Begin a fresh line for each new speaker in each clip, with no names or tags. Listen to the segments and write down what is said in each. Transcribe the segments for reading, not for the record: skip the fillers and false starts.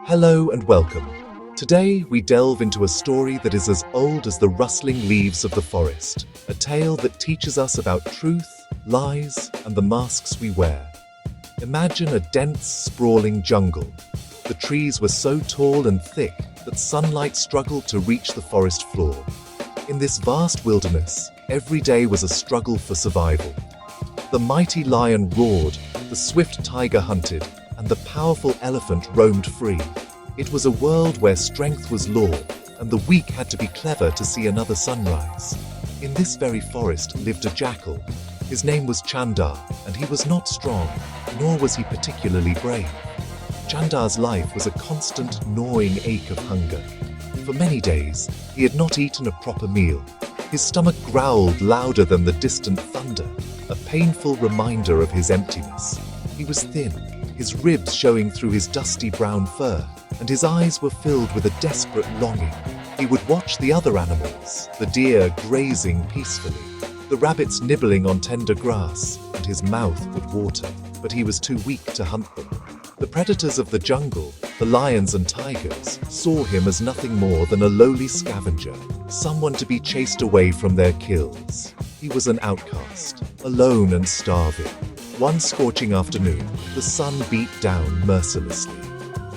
Hello and welcome. Today we delve into a story that is as old as the rustling leaves of the forest, a tale that teaches us about truth, lies, and the masks we wear. Imagine a dense, sprawling jungle. The trees were so tall and thick that sunlight struggled to reach the forest floor. In this vast wilderness, every day was a struggle for survival. The mighty lion roared, the swift tiger hunted, and the powerful elephant roamed free. It was a world where strength was law, and the weak had to be clever to see another sunrise. In this very forest lived a jackal. His name was Chandar, and he was not strong, nor was he particularly brave. Chandar's life was a constant gnawing ache of hunger. For many days, he had not eaten a proper meal. His stomach growled louder than the distant thunder, a painful reminder of his emptiness. He was thin, his ribs showing through his dusty brown fur, and his eyes were filled with a desperate longing. He would watch the other animals, the deer grazing peacefully, the rabbits nibbling on tender grass, and his mouth would water, but he was too weak to hunt them. The predators of the jungle, the lions and tigers, saw him as nothing more than a lowly scavenger, someone to be chased away from their kills. He was an outcast, alone and starving. One scorching afternoon, the sun beat down mercilessly.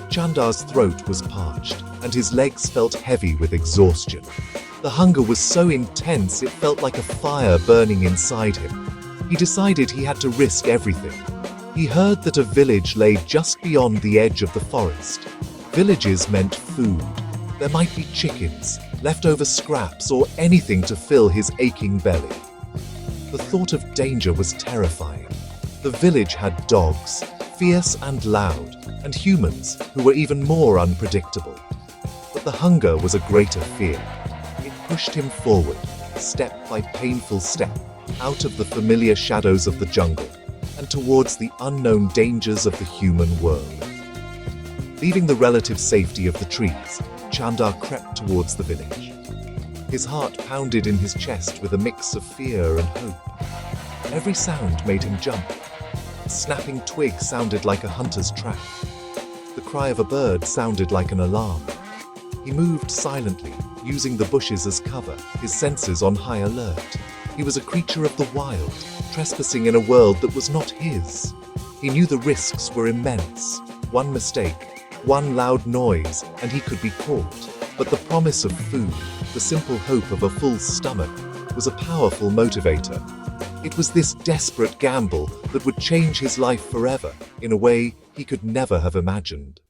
Chandar's throat was parched, and his legs felt heavy with exhaustion. The hunger was so intense it felt like a fire burning inside him. He decided he had to risk everything. He heard that a village lay just beyond the edge of the forest. Villages meant food. There might be chickens, leftover scraps, or anything to fill his aching belly. The thought of danger was terrifying. The village had dogs, fierce and loud, and humans who were even more unpredictable. But the hunger was a greater fear. It pushed him forward, step by painful step, out of the familiar shadows of the jungle and towards the unknown dangers of the human world. Leaving the relative safety of the trees, Chandar crept towards the village. His heart pounded in his chest with a mix of fear and hope. Every sound made him jump. A snapping twig sounded like a hunter's trap. The cry of a bird sounded like an alarm. He moved silently, using the bushes as cover, his senses on high alert. He was a creature of the wild, trespassing in a world that was not his. He knew the risks were immense. One mistake, one loud noise, and he could be caught. But the promise of food, the simple hope of a full stomach, was a powerful motivator. It was this desperate gamble that would change his life forever, in a way he could never have imagined.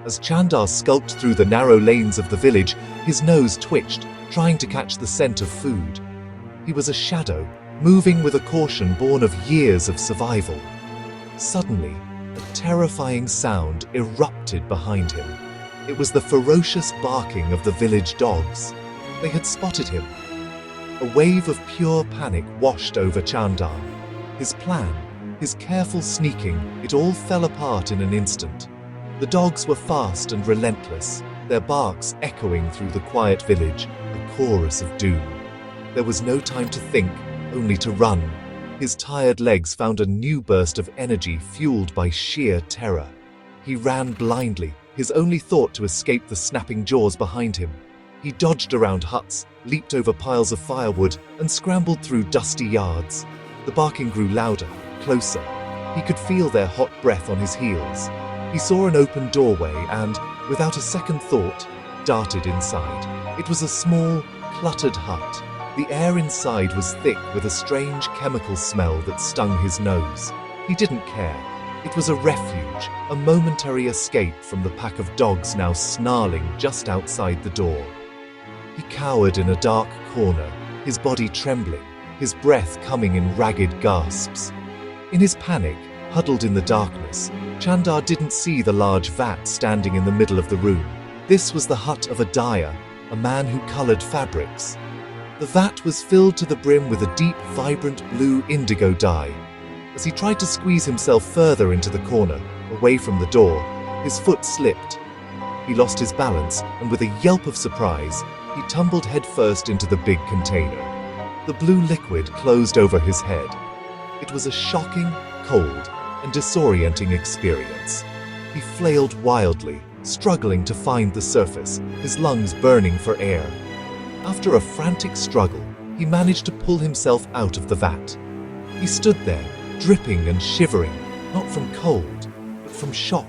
As Chandar skulked through the narrow lanes of the village, his nose twitched, trying to catch the scent of food. He was a shadow, moving with a caution born of years of survival. Suddenly, a terrifying sound erupted behind him. It was the ferocious barking of the village dogs. They had spotted him. A wave of pure panic washed over Chandar. His plan, his careful sneaking, it all fell apart in an instant. The dogs were fast and relentless, their barks echoing through the quiet village, a chorus of doom. There was no time to think, only to run. His tired legs found a new burst of energy fueled by sheer terror. He ran blindly, his only thought to escape the snapping jaws behind him. He dodged around huts, leaped over piles of firewood, and scrambled through dusty yards. The barking grew louder, closer. He could feel their hot breath on his heels. He saw an open doorway and, without a second thought, darted inside. It was a small, cluttered hut. The air inside was thick with a strange chemical smell that stung his nose. He didn't care. It was a refuge, a momentary escape from the pack of dogs now snarling just outside the door. He cowered in a dark corner, his body trembling, his breath coming in ragged gasps. In his panic, huddled in the darkness, Chandar didn't see the large vat standing in the middle of the room. This was the hut of a dyer, a man who colored fabrics. The vat was filled to the brim with a deep, vibrant blue indigo dye. As he tried to squeeze himself further into the corner, away from the door, his foot slipped. He lost his balance, and with a yelp of surprise, he tumbled headfirst into the big container. The blue liquid closed over his head. It was a shocking, cold, and disorienting experience. He flailed wildly, struggling to find the surface, his lungs burning for air. After a frantic struggle, he managed to pull himself out of the vat. He stood there, dripping and shivering, not from cold, but from shock.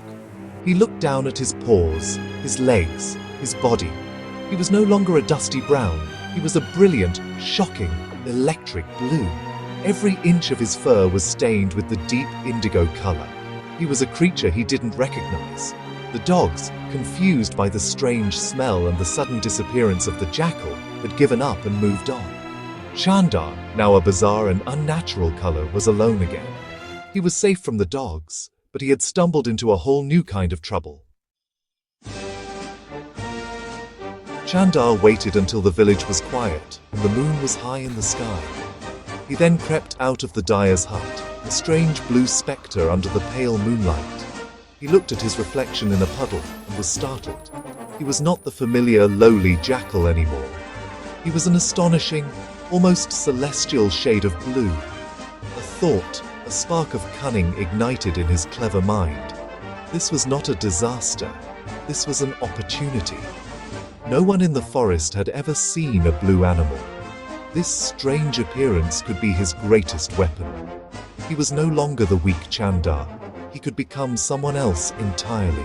He looked down at his paws, his legs, his body. He was no longer a dusty brown. He was a brilliant, shocking, electric blue. Every inch of his fur was stained with the deep indigo color. He was a creature he didn't recognize. The dogs, confused by the strange smell and the sudden disappearance of the jackal, had given up and moved on. Chandar, now a bizarre and unnatural color, was alone again. He was safe from the dogs, but he had stumbled into a whole new kind of trouble. Chandar waited until the village was quiet and the moon was high in the sky. He then crept out of the dyer's hut, a strange blue spectre under the pale moonlight. He looked at his reflection in a puddle and was startled. He was not the familiar, lowly jackal anymore. He was an astonishing, almost celestial shade of blue. A thought, a spark of cunning ignited in his clever mind. This was not a disaster. This was an opportunity. No one in the forest had ever seen a blue animal. This strange appearance could be his greatest weapon. He was no longer the weak Chandar. He could become someone else entirely.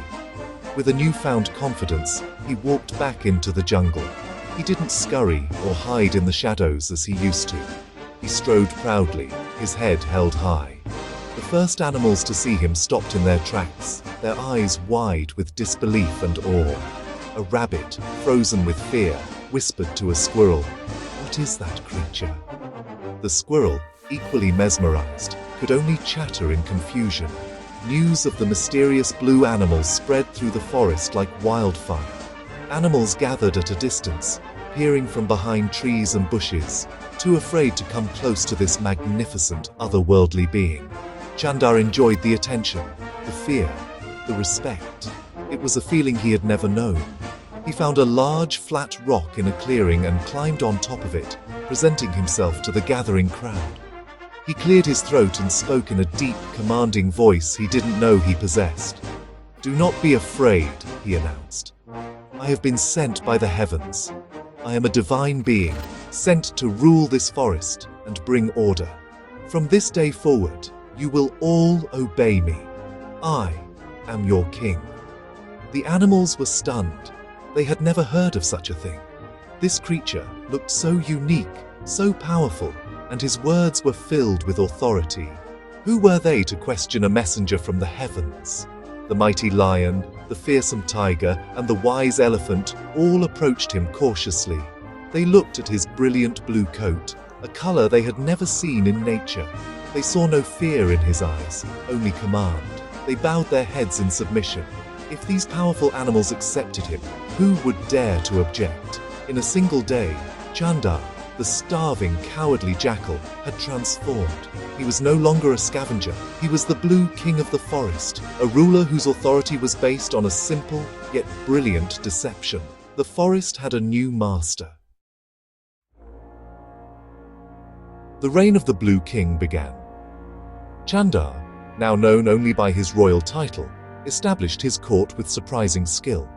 With a newfound confidence, he walked back into the jungle. He didn't scurry or hide in the shadows as he used to. He strode proudly, his head held high. The first animals to see him stopped in their tracks, their eyes wide with disbelief and awe. A rabbit, frozen with fear, whispered to a squirrel, "What is that creature?" The squirrel, equally mesmerized, could only chatter in confusion. News of the mysterious blue animals spread through the forest like wildfire. Animals gathered at a distance, peering from behind trees and bushes, too afraid to come close to this magnificent, otherworldly being. Chandar enjoyed the attention, the fear, the respect. It was a feeling he had never known. He found a large, flat rock in a clearing and climbed on top of it, presenting himself to the gathering crowd. He cleared his throat and spoke in a deep, commanding voice he didn't know he possessed. "Do not be afraid," he announced. "I have been sent by the heavens. I am a divine being, sent to rule this forest and bring order. From this day forward, you will all obey me. I am your king." The animals were stunned. They had never heard of such a thing. This creature looked so unique, so powerful, and his words were filled with authority. Who were they to question a messenger from the heavens? The mighty lion, the fearsome tiger, and the wise elephant all approached him cautiously. They looked at his brilliant blue coat, a color they had never seen in nature. They saw no fear in his eyes, only command. They bowed their heads in submission. If these powerful animals accepted him, who would dare to object? In a single day, Chandar, the starving, cowardly jackal, had transformed. He was no longer a scavenger. He was the blue king of the forest, a ruler whose authority was based on a simple, yet brilliant deception. The forest had a new master. The reign of the Blue King began. Chandar, now known only by his royal title, established his court with surprising skill.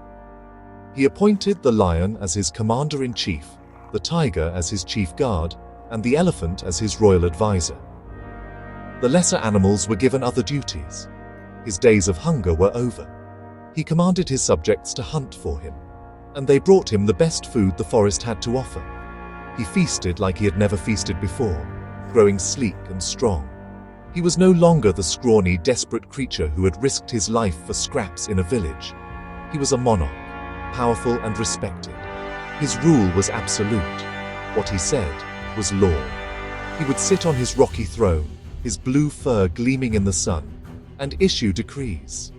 He appointed the lion as his commander-in-chief, the tiger as his chief guard, and the elephant as his royal advisor. The lesser animals were given other duties. His days of hunger were over. He commanded his subjects to hunt for him, and they brought him the best food the forest had to offer. He feasted like he had never feasted before, growing sleek and strong. He was no longer the scrawny, desperate creature who had risked his life for scraps in a village. He was a monarch, powerful and respected. His rule was absolute. What he said was law. He would sit on his rocky throne, his blue fur gleaming in the sun, and issue decrees.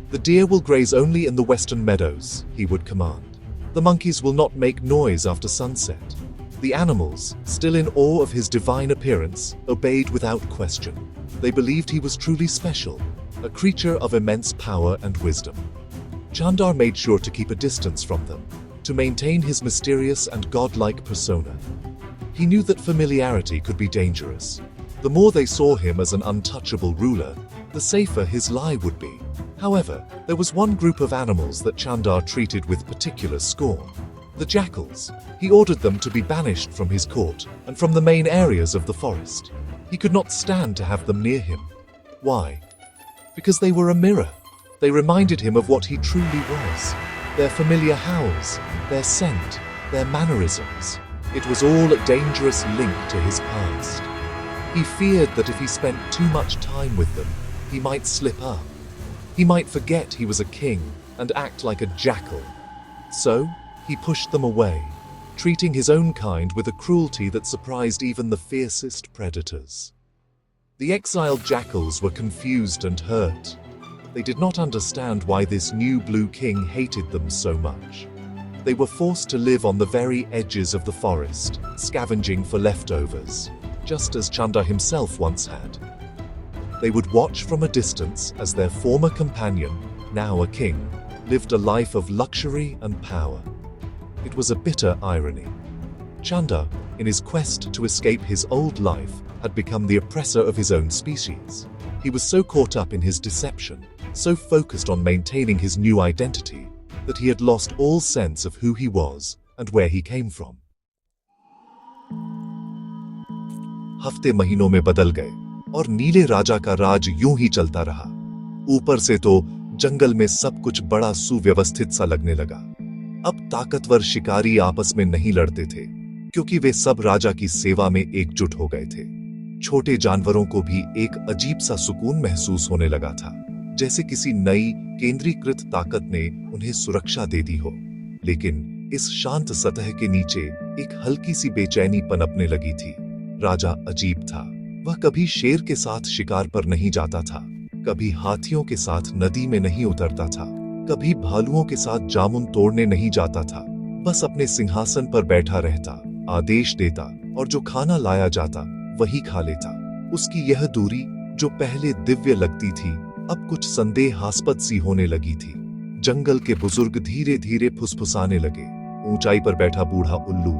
The deer will graze only in the western meadows, he would command. The monkeys will not make noise after sunset. The animals, still in awe of his divine appearance, obeyed without question. They believed he was truly special, a creature of immense power and wisdom. Chandar made sure to keep a distance from them, to maintain his mysterious and godlike persona. He knew that familiarity could be dangerous. The more they saw him as an untouchable ruler, the safer his lie would be. However, there was one group of animals that Chandar treated with particular scorn. The jackals. He ordered them to be banished from his court and from the main areas of the forest. He could not stand to have them near him. Why? Because they were a mirror. They reminded him of what he truly was. Their familiar howls, their scent, their mannerisms. It was all a dangerous link to his past. He feared that if he spent too much time with them, he might slip up. He might forget he was a king and act like a jackal. So, he pushed them away, treating his own kind with a cruelty that surprised even the fiercest predators. The exiled jackals were confused and hurt. They did not understand why this new blue king hated them so much. They were forced to live on the very edges of the forest, scavenging for leftovers, just as Chandar himself once had. They would watch from a distance as their former companion, now a king, lived a life of luxury and power. It was a bitter irony. Chandar, in his quest to escape his old life, had become the oppressor of his own species. He was so caught up in his deception, so focused on maintaining his new identity, that he had lost all sense of who he was and where he came from. हफ्ते महीनों में बदल गए और नीले राजा का राज यूं ही चलता रहा। ऊपर से तो जंगल में सब कुछ बड़ा सुव्यवस्थित सा लगने लगा। अब ताकतवर शिकारी आपस में नहीं लड़ते थे, क्योंकि वे सब राजा की सेवा में एकजुट हो गए थे। छोटे जानवरों को भी एक अजीब सा सुकून महसूस होने लगा था, जैसे किसी नई केंद्रीकृत ताकत ने उन्हें सुरक्षा दे दी हो। लेकिन इस शांत सतह के नीचे एक हल्की सी बेचैनी पनपने लगी थी। राजा अजीब था। वह कभी शेर के साथ शिकार पर नहीं जाता था, कभी हाथियों के साथ नदी में नहीं उतरता था, कभी भालुओं के साथ जामुन तोड़ने नहीं जाता था। बस अपने सिंहासन पर बैठा रहता, आदेश देता और जो खाना लाया जाता वही खा लेता। उसकी यह दूरी जो पहले दिव्य लगती थी, अब कुछ संदेहास्पद सी होने लगी थी। जंगल के बुजुर्ग धीरे धीरे फुसफुसाने लगे। ऊंचाई पर बैठा बूढ़ा उल्लू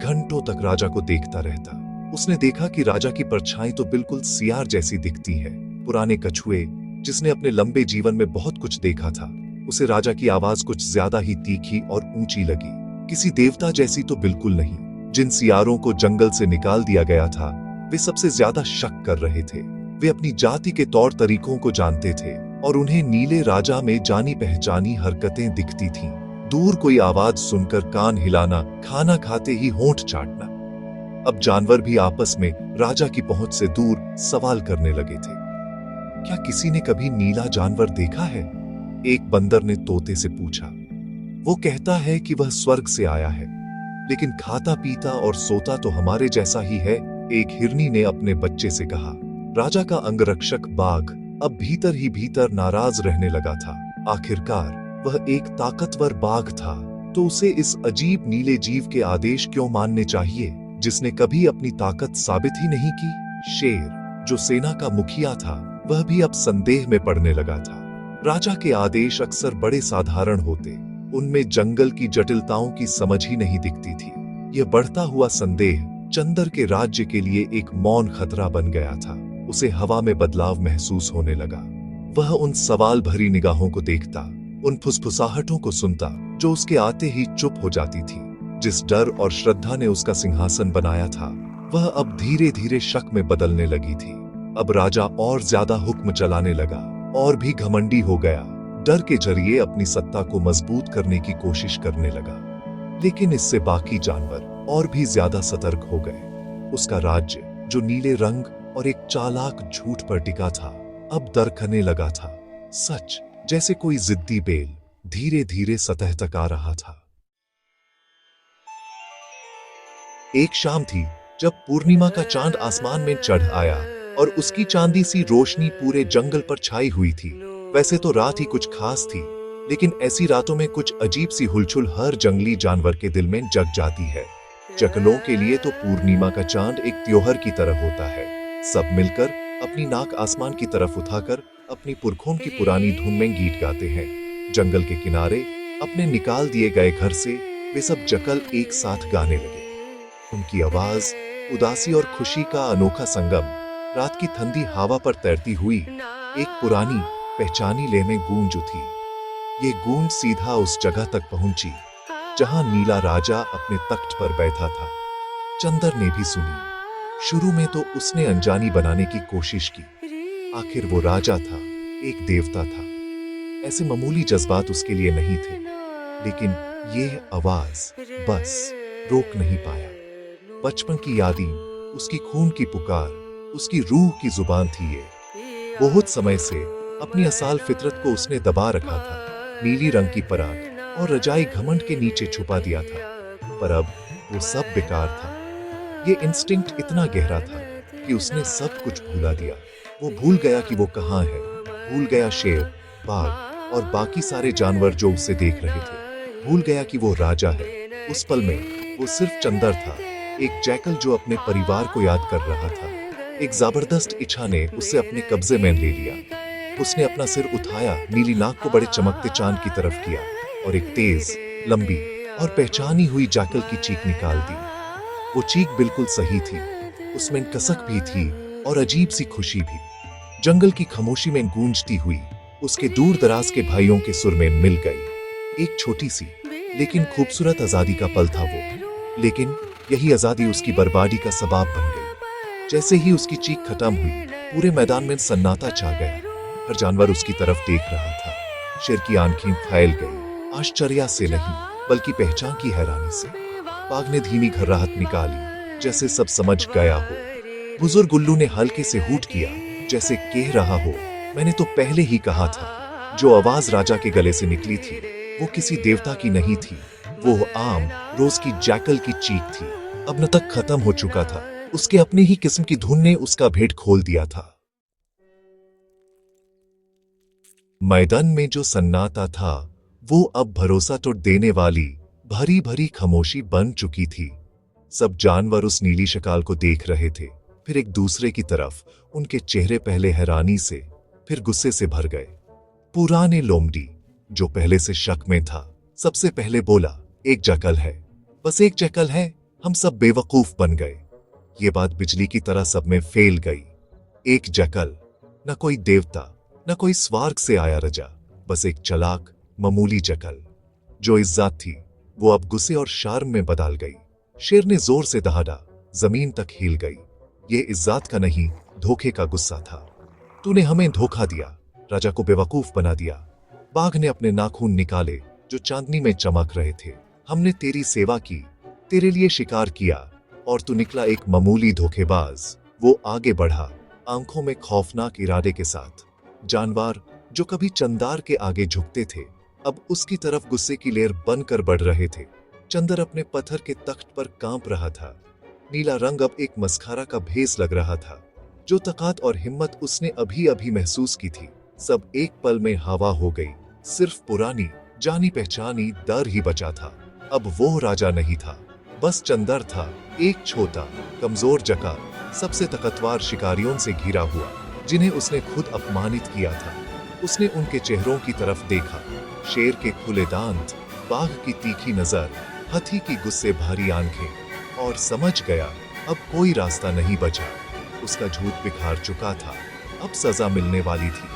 घंटों तक राजा को देखता रहता। उसने देखा कि राजा की परछाई तो बिल्कुल सियार जैसी दिखती है। पुराने कछुए, जिसने अपने लंबे जीवन में बहुत कुछ देखा था, उसे राजा की आवाज कुछ ज्यादा ही तीखी और ऊंची लगी। किसी देवता जैसी तो बिल्कुल नहीं। जिन सियारों को जंगल से निकाल दिया गया था, वे सबसे ज्यादा शक कर रहे थे। वे अपनी जाति के तौर तरीकों को जानते थे और उन्हें नीले राजा में जानी पहचानी हरकतें दिखती थीं। दूर कोई आवाज सुनकर कान हिलाना, खाना खाते ही होंठ चाटना। अब जानवर भी आपस में राजा की पहुंच से दूर सवाल करने लगे थे। क्या किसी ने कभी नीला जानवर देखा है? एक बंदर ने तोते से पूछा। वो कहता है कि वह स्वर्ग से आया है, लेकिन खाता पीता और सोता तो हमारे जैसा ही है, एक हिरनी ने अपने बच्चे से कहा। राजा का अंगरक्षक बाघ अब भीतर ही भीतर नाराज रहने लगा था। आखिरकार वह एक ताकतवर बाघ था, तो उसे इस अजीब नीले जीव के आदेश क्यों मानने चाहिए, जिसने कभी अपनी ताकत साबित ही नहीं की? शेर, जो सेना का मुखिया था, वह भी अब संदेह में पड़ने लगा था। राजा के आदेश अक्सर बड़े साधारण होते, उनमें जंगल की जटिलताओं की समझ ही नहीं दिखती थी। यह बढ़ता हुआ संदेह चंदर के राज्य के लिए एक मौन खतरा बन गया था। उसे हवा में बदलाव महसूस होने लगा। वह उन सवाल भरी निगाहों को देखता, उन फुसफुसाहटों को सुनता जो उसके आते ही चुप हो जाती थी। जिस डर और श्रद्धा ने उसका सिंहासन बनाया था, वह अब धीरे धीरे शक में बदलने लगी थी। अब राजा और ज्यादा हुक्म चलाने लगा और भी घमंडी हो गया। डर के जरिए अपनी सत्ता को मजबूत करने की कोशिश करने लगा। लेकिन इससे बाकी जानवर और भी ज्यादा सतर्क हो गए। उसका राज्य, जो नीले रंग और एक चालाक झूठ पर टिका था, अब दरखने लगा था। सच, जैसे कोई जिद्दी बेल, धीरे धीरे सतह तक आ रहा था। एक शाम थी जब पूर्णिमा का चांद आसमान में चढ़ आया और उसकी चांदी सी रोशनी पूरे जंगल पर छाई हुई थी। वैसे तो रात ही कुछ खास थी, लेकिन ऐसी रातों में कुछ अजीब सी हुलचुल हर जंगली जानवर के दिल में जग जाती है। चकलों के लिए तो पूर्णिमा का चांद एक त्योहार की तरह होता है। सब मिलकर अपनी नाक आसमान की तरफ उठाकर अपनी पुरखों की पुरानी धुन में गीत गाते हैं। जंगल के किनारे अपने निकाल दिए गए घर से वे सब चकल एक साथ गाने लगे। उनकी आवाज उदासी और खुशी का अनोखा संगम रात की ठंडी हवा पर तैरती हुई एक पुरानी पहचानी ले में गूंज उठी। ये गूंज सीधा उस जगह तक पहुंची जहां नीला राजा अपने तख्त पर बैठा था। चंदर ने भी सुनी। शुरू में तो उसने अनजानी बनाने की कोशिश की। आखिर वो राजा था, एक देवता था। ऐसे मामूली जज्बात उसके लिए नहीं थे। लेकिन ये आवाज बस रोक नहीं पाया। बचपन की यादें, उसकी खून की पुकार, उसकी रूह की जुबान थी ये। बहुत समय से अपनी असाल फितरत को उसने दबा रखा था, नीली रंग की पराग और रजाई घमंड के नीचे छुपा दिया था। पर अब वो सब बेकार था। ये इंस्टिंक्ट इतना गहरा था कि उसने सब कुछ भुला दिया। वो भूल गया कि वो कहाँ है, भूल गया शेर, बाघ और बाकी सारे जानवर जो उसे देख रहे थे, भूल गया कि वो राजा है। उस पल में वो सिर्फ चंदर था, एक जैकल जो अपने परिवार को याद कर रहा था। एक जबरदस्त इच्छा ने उसे अपने कब्जे में ले लिया। उसने अपना सिर उठाया, नीली नाक को बड़े चमकते चांद की तरफ किया और एक तेज, लंबी और पहचानी हुई जैकल की चीख निकाल दी। वो चीख बिल्कुल सही थी। उसमें कसक भी थी और अजीब सी खुशी भी। जंगल की खामोशी में गूंजती हुई उसके दूर दराज के भाइयों के सुर में मिल गई। एक छोटी सी लेकिन खूबसूरत आजादी का पल था वो। लेकिन यही आजादी उसकी बर्बादी का सबब बन गई। जैसे ही उसकी चीख खत्म हुई, पूरे मैदान में सन्नाटा छा गया। हर जानवर उसकी तरफ देख रहा था। शेर की आंखें फैल गई, आश्चर्य से नहीं बल्कि पहचान की हैरानी से। बाघ ने धीमी घर्राहट निकाली, जैसे सब समझ गया हो। बुजुर्ग उल्लू ने हल्के से हूट किया, जैसे कह रहा हो, मैंने तो पहले ही कहा था। जो आवाज राजा के गले से निकली थी वो किसी देवता की नहीं थी, वो आम रोज की जैकल की चीख थी। अब न तक खत्म हो चुका था। उसके अपनी ही किस्म की धुन ने उसका भेद खोल दिया था। मैदान में जो सन्नाटा था वो अब भरोसा तो देने वाली भरी भरी खामोशी बन चुकी थी। सब जानवर उस नीली शक्ल को देख रहे थे, फिर एक दूसरे की तरफ। उनके चेहरे पहले हैरानी से, फिर गुस्से से भर गए। पुराने लोमड़ी, जो पहले से शक में था, सबसे पहले बोला, एक जैकल है, बस एक जैकल है, हम सब बेवकूफ बन गए। ये बात बिजली की तरह सब में फैल गई। एक जैकल, न कोई देवता, न कोई स्वर्ग से आया राजा, बस एक चालाक मामूली जैकल। जो इज्जत थी वो अब गुस्से और शर्म में बदल गई। शेर ने जोर से दहाड़ा, जमीन तक हिल गई। ये इज्जत का नहीं, धोखे का गुस्सा था। तूने हमें धोखा दिया, राजा को बेवकूफ बना दिया। बाघ ने अपने नाखून निकाले जो चांदनी में चमक रहे थे। हमने तेरी सेवा की, तेरे लिए शिकार किया, और तू निकला एक मामूली धोखेबाज। वो आगे बढ़ा, आंखों में खौफनाक इरादे के साथ। जानवर जो कभी चंदार के आगे झुकते थे, अब उसकी तरफ गुस्से की लहर बनकर बढ़ रहे थे। चंदर अपने पत्थर के तख्त पर कांप रहा था। नीला रंग अब एक मस्खारा का भेस लग रहा था। जो ताकत और हिम्मत उसने अभी अभी महसूस की थी, सब एक पल में हवा हो गई। सिर्फ पुरानी जानी पहचानी डर ही बचा था। अब वो राजा नहीं था, बस चंदर था, एक छोटा कमजोर जका, सबसे ताकतवर शिकारियों से घिरा हुआ, जिन्हें उसने खुद अपमानित किया था। उसने उनके चेहरों की तरफ देखा, शेर के खुले दांत, बाघ की तीखी नजर, हाथी की गुस्से भरी आंखें, और समझ गया अब कोई रास्ता नहीं बचा। उसका झूठ बिखार चुका था, अब सजा मिलने वाली थी।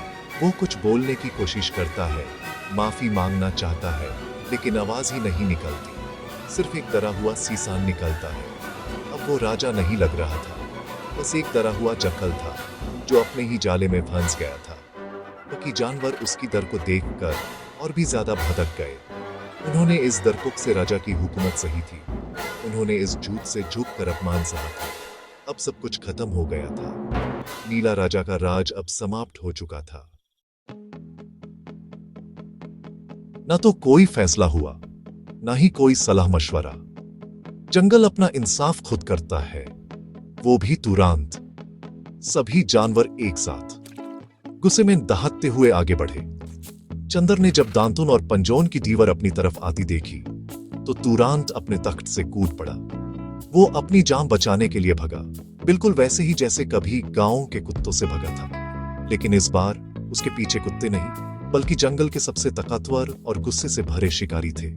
वो कुछ बोलने की कोशिश करता है, माफी मांगना चाहता है, लेकिन आवाज ही नहीं निकलती। सिर्फ एक डरा हुआ सीसान निकलता है। अब वो राजा नहीं लग रहा था, बस एक डरा हुआ जैकल था जो अपने ही जाले में फंस गया था। बाकी जानवर उसकी डर को देखकर और भी ज्यादा भड़क गए। उन्होंने इस डरपोक से राजा की हुकूमत सही थी। उन्होंने इस झूठ से झुककर अपमान सहा था। अब सब कुछ खत्म हो गया था। नीला राजा का राज अब समाप्त हो चुका था। न तो कोई फैसला हुआ, ना ही कोई सलाह मशवरा। जंगल अपना इंसाफ खुद करता है, वो भी तुरंत। सभी जानवर एक साथ गुस्से में दहाड़ते हुए आगे बढ़े। चंदर ने जब दांतों और पंजों की दीवार अपनी तरफ आती देखी तो तुरंत अपने तख्त से कूद पड़ा। वो अपनी जान बचाने के लिए भगा, बिल्कुल वैसे ही जैसे कभी गांव के कुत्तों से भगा था। लेकिन इस बार उसके पीछे कुत्ते नहीं, बल्कि जंगल के सबसे ताकतवर और गुस्से से भरे शिकारी थे।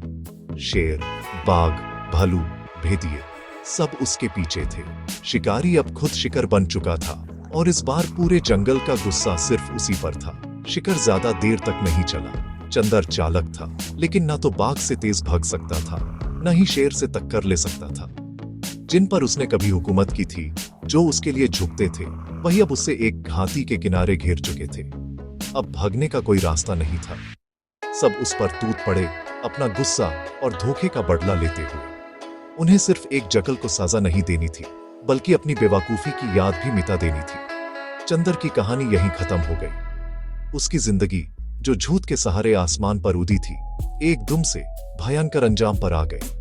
शेर, बाघ, भालू, भेदिए, सब उसके पीछे थे। शिकारी अब खुद शिकार बन चुका था। और इस बार पूरे जंगल का गुस्सा सिर्फ उसी पर था। शिकार ज्यादा देर तक नहीं चला। चंदर चालक था, लेकिन ना तो बाघ से तेज भाग सकता था, न ही शेर से टक्कर ले सकता था। जिन पर उसने कभी हुकूमत की थी, जो उसके लिए झुकते थे, वही अब उससे एक घाटी के किनारे घेर चुके थे। अब भागने का कोई रास्ता नहीं था। सब उस पर टूट पड़े, अपना गुस्सा और धोखे का बदला लेते हुए। उन्हें सिर्फ एक जगल को सजा नहीं देनी थी, बल्कि अपनी बेवकूफी की याद भी मिटा देनी थी। चंदर की कहानी यहीं खत्म हो गई। उसकी जिंदगी, जो झूठ के सहारे आसमान पर उड़ी थी, एकदम से भयंकर अंजाम पर आ गई।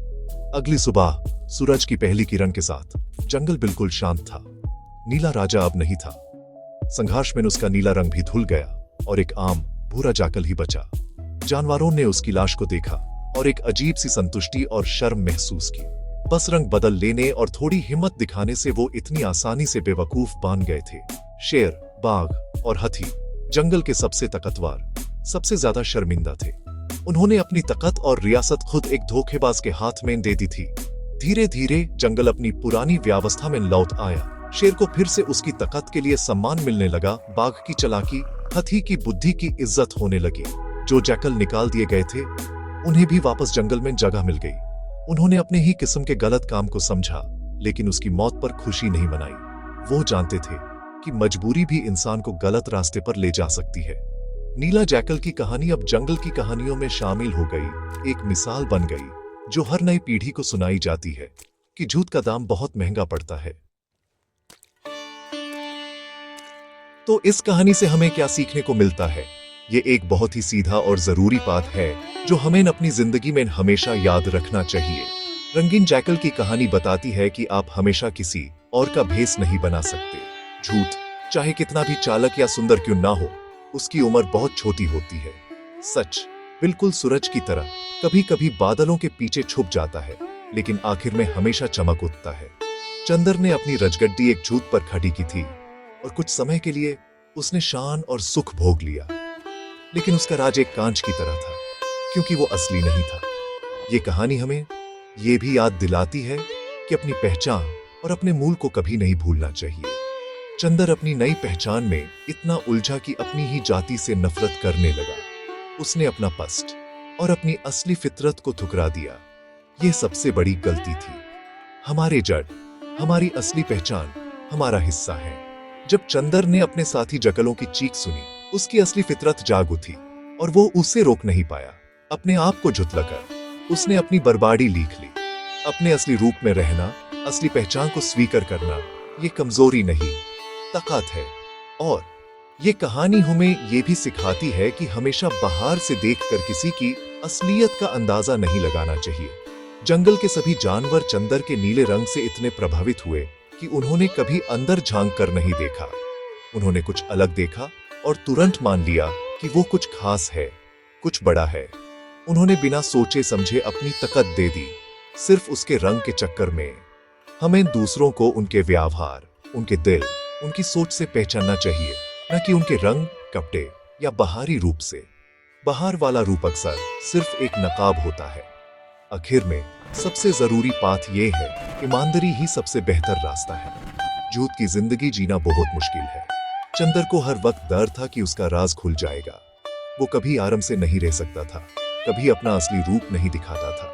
अगली सुबह सूरज की पहली किरण के साथ जंगल बिल्कुल शांत था। नीला राजा अब नहीं था। संघर्ष में उसका नीला रंग भी धुल गया और एक आम भूरा जाकल ही बचा। जानवरों ने उसकी लाश को देखा और एक अजीब सी संतुष्टि और शर्म महसूस की। बस रंग बदल लेने और थोड़ी हिम्मत दिखाने से वो इतनी आसानी से बेवकूफ बन गए थे। शेर, बाघ और हाथी जंगल के सबसे ताकतवर, सबसे ज्यादा शर्मिंदा थे। उन्होंने अपनी ताकत और रियासत खुद एक धोखेबाज के हाथ में दे दी थी। धीरे धीरे जंगल अपनी पुरानी व्यवस्था में लौट आया। शेर को फिर से उसकी ताकत के लिए सम्मान मिलने लगा। बाघ की चालाकी, हाथी की बुद्धि की इज्जत होने लगी। जो जैकल निकाल दिए गए थे, उन्हें भी वापस जंगल में जगह मिल गई। उन्होंने अपने ही किस्म के गलत काम को समझा, लेकिन उसकी मौत पर खुशी नहीं मनाई। वो जानते थे कि मजबूरी भी इंसान को गलत रास्ते पर ले जा सकती है। नीला जैकल की कहानी अब जंगल की कहानियों में शामिल हो गई, एक मिसाल बन गई जो हर नई पीढ़ी को सुनाई जाती है कि झूठ का दाम बहुत महंगा पड़ता है। तो इस कहानी से हमें क्या सीखने को मिलता है? ये एक बहुत ही सीधा और जरूरी बात है जो हमें अपनी जिंदगी में हमेशा याद रखना चाहिए। रंगीन जैकल की कहानी बताती है कि आप हमेशा किसी और का भेष नहीं बना सकते। झूठ, चाहे कितना भी चालाक या सुंदर क्यों ना हो, उसकी उम्र बहुत छोटी होती है। सच, बिल्कुल सूरज की तरह, कभी कभी बादलों के पीछे छुप जाता है, लेकिन आखिर में हमेशा चमक उठता है। चंदर ने अपनी रजगड्डी एक झूठ पर खड़ी की थी और कुछ समय के लिए उसने शान और सुख भोग लिया, लेकिन उसका राज एक कांच की तरह था, क्योंकि वो असली नहीं था। ये कहानी हमें ये भी याद दिलाती है कि अपनी पहचान और अपने मूल को कभी नहीं भूलना चाहिए। चंदर अपनी नई पहचान में इतना उलझा कि अपनी ही जाति से नफरत करने लगा। उसने अपना पस्ट और अपनी असली फितरत को ठुकरा दिया। यह सबसे बड़ी गलती थी। हमारे जड़, हमारी असली पहचान हमारा हिस्सा है। जब चंदर ने अपने साथी जकलों की चीख सुनी, उसकी असली फितरत जाग उठी और वो उससे रोक नहीं पाया। अपने आप को झुठलाकर उसने अपनी बर्बादी लिख ली। अपने असली रूप में रहना, असली पहचान को स्वीकार करना, ये कमजोरी नहीं, ताकत है। और ये कहानी हमें ये भी सिखाती है कि हमेशा बाहर से देखकर किसी की असलियत का अंदाजा नहीं लगाना चाहिए। जंगल के सभी जानवर चंदर के नीले रंग से इतने प्रभावित हुए कि उन्होंने कभी अंदर झांक कर नहीं देखा। उन्होंने कुछ अलग देखा और तुरंत मान लिया कि वो कुछ खास है, कुछ बड़ा है। उन्होंने बिना सोचे समझे अपनी ताकत दे दी, सिर्फ उसके रंग के चक्कर में। हमें दूसरों को उनके व्यवहार, उनके दिल, उनकी सोच से पहचानना चाहिए, न कि उनके रंग, कपड़े या बाहरी रूप से। बाहर वाला रूप अक्सर सिर्फ एक नकाब होता है। आखिर में सबसे जरूरी बात यह है, ईमानदारी ही सबसे बेहतर रास्ता है। झूठ की जिंदगी जीना बहुत मुश्किल है। चंदर को हर वक्त डर था कि उसका राज खुल जाएगा। वो कभी आराम से नहीं रह सकता था, कभी अपना असली रूप नहीं दिखाता था।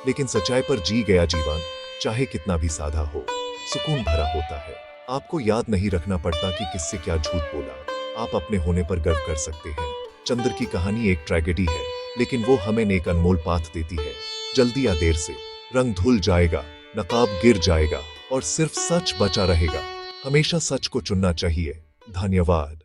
लेकिन सच्चाई पर जी गया जीवन, चाहे कितना भी सादा हो, सुकून भरा होता है। आपको याद नहीं रखना पड़ता कि किससे क्या झूठ बोला। आप अपने होने पर गर्व कर सकते हैं। चंदर की कहानी एक ट्रेजेडी है, लेकिन वो हमें एक अनमोल पाठ देती है। जल्दी या देर से रंग धुल जाएगा, नकाब गिर जाएगा और सिर्फ सच बचा रहेगा। हमेशा सच को चुनना चाहिए। धन्यवाद।